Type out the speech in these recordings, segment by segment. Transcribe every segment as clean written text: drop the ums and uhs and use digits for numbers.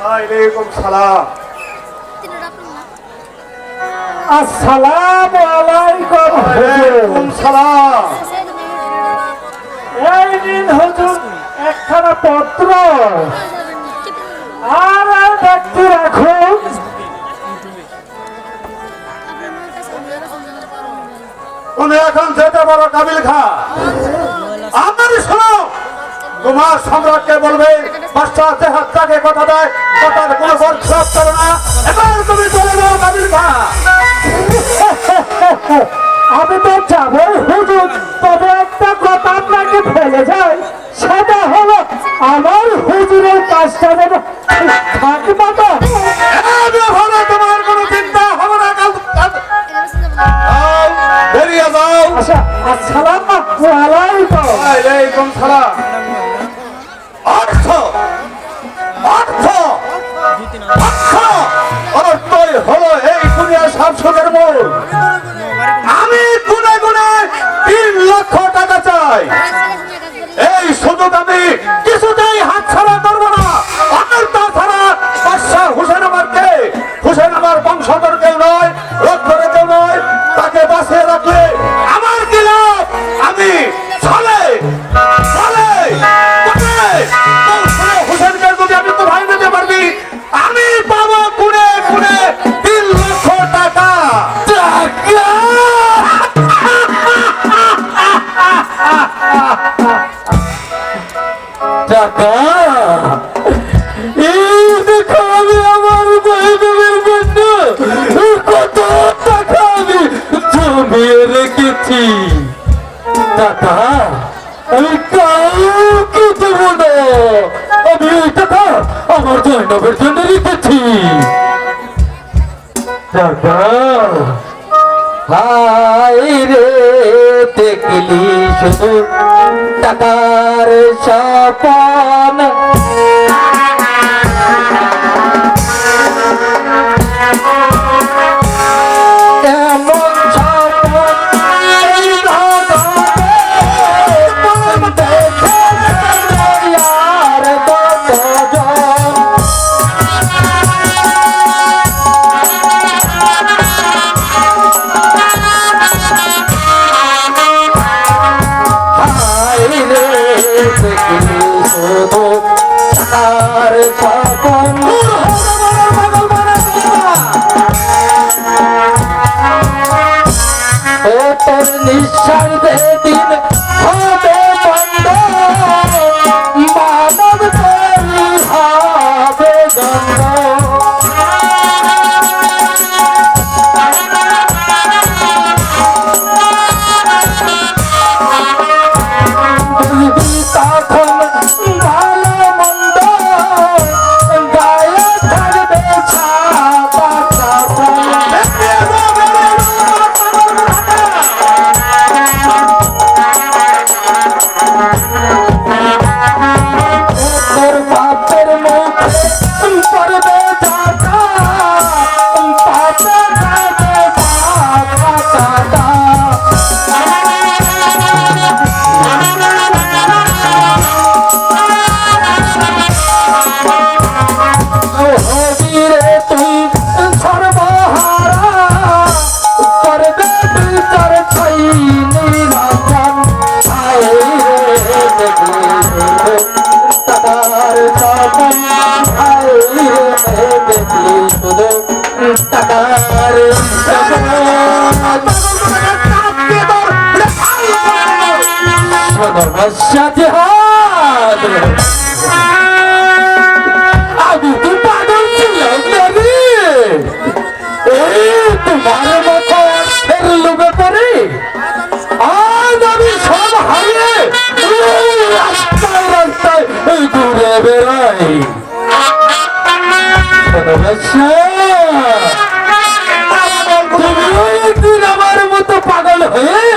ওয়ালাইকুম সালাম। আসসালামু আলাইকুম। ওয়ালাইকুম সালাম। এই নিন হুজুর একখানা পত্র, আর ব্যক্তি রাখুন। তুমি এখন যেতে পারো কাবিল খা। আমারই শোনো, তোমার সম্রাটকে বলবে বাদশাহ যে হাতটাকে কথা দেয় কথার কোনো বরখেলাপ করে না। এবার তুমি চলে যাও কাবিল খা। আমি তো যাবই হুজুর, তবে একটা কথা আপনাকে ফেলে যায়, সেটা হলো আমার হুজুরের কাজটা যেন থাকবে তো। ভালো, তোমার কোনো চিন্তা হবে না। বেরিয়ে যাও। আচ্ছা, আসসালামু আলাইকুম। ওয়ালাইকুম সালাম। অর্থ অর্থ অর্থ অর্থই হলো এই দুনিয়ার সব সুখের মূল। আমি গুনে গুনে 3 লক্ষ টাকা চাই। এই সুযোগ আমি কিছুতেই হাতছাড়া করবো না। আর তাছাড়া বাদশাহ হুসেন আমার কে? হুসেন আমার বংশধর কেউ নয়, রক্তরে কেউ নয়। তাকে বাঁচিয়ে রাখলে আমার কি লাভ? আমি চলে চলে হুসেনকে যদি আমি তো ভাই নিতে পারবি, আমি পাবো গুনে গুনে 3 লক্ষ টাকা। টাকা এই দেখো, আমি আমার বহিনের জন্য কত টাকা আমি জমিয়ে রেখেছি। টাকা আমি কাউকে দেব না, আমি ওই টাকা আমার জৈনবের জন্য রেখেছি। টাকা হায় রে, দেখলি শুধু টাকার স্বপন, এমন স্বপন আর কতজন। আর স্বপন তোর নিঃশ্বাস দিন হবে বন্ধ, মানব তৈরি হবে গন্ধ। তখন ভালো মন্দ গায়ে থাকবে ছাপা কাপড়। তোর বাপের মুখে পড়বে টাকা, পাপে খাবে পাকা টাকা। হবিরে তুই সর্বহারা, করবে বিচার ছাই নিরঞ্জন। হায় রে দেখলি টাকার স্বপন, হায় রে দেখলি শুধু টাকার জিহাদ। আমি তো পাগল ছিলাম না রে, এই তোমার মতো লোকে করে আজ আমি সব হারিয়ে রাস্তায় রাস্তায় ঘুরে বেড়াই। তুমি একদিন আমার মতো পাগল হয়ে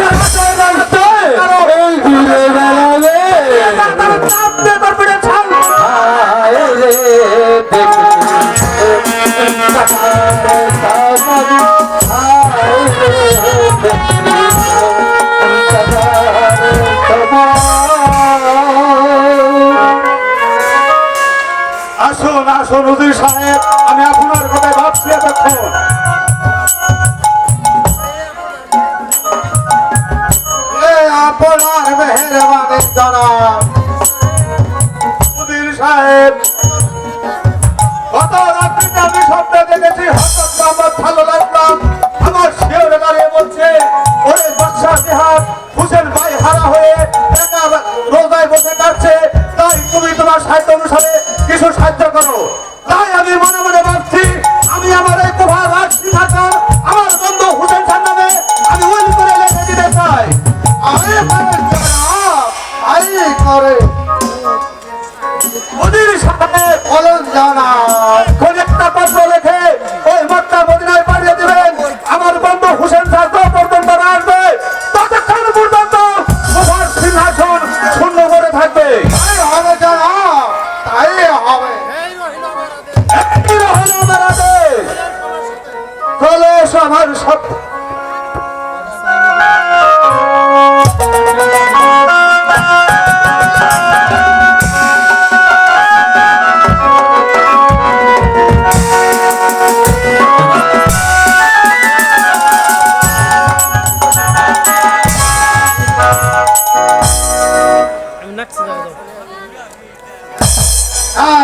রাস্তায় রাস্তায় ঘুরে বেড়াবে। দেখি আসুন হুজুর সাহেব, আমি আপনার কথায় ভাবছি এতক্ষণ। আপনার মেহেরবানি জানাব হুজুর সাহেব। গত রাত্রিতে আমি স্বপ্নে দেখেছি হযরত মোহাম্মদ সাল্লাল্লাহু আলাইহি ওয়াসাল্লাম আমার শিয়রে দাঁড়িয়ে বলছে, ওরে বাদশাহ জিহাদ হুসেন ভাই হারা হয়ে একা রোজায় বসে কাটছে, তাই তুমি তোমার সাহিত্য অনুসারে কিছু সাহায্য করো। তাই আমি মনে মনে ভাবছি, আমি আমার এই কুফা রাজশাহী ঢাকার আমার বন্ধু হুসেন খান নামে আমি ওই করে লিখে দিতে চাই। আরে আরে করে হুজুর সাহেব বলেন জানা কোন একটা পত্র লিখে ওই মক্কা মদিনায় পাঠিয়ে দিবেন। আমার বন্ধু হুসেন শাহ পর্যন্ত আসবে, ততক্ষণ পর্যন্ত কুফার সিংহাসন শূন্য করে থাকবে। তাই হবে জানা, তাই হবে। এই রহিল আমার আদেশ। চলে এসো আমার সাথে।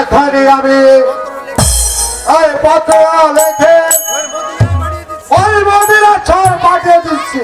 এখনই আমি এই পত্র লিখে ওই মদিনা ছড় পাঠিয়ে দিচ্ছি।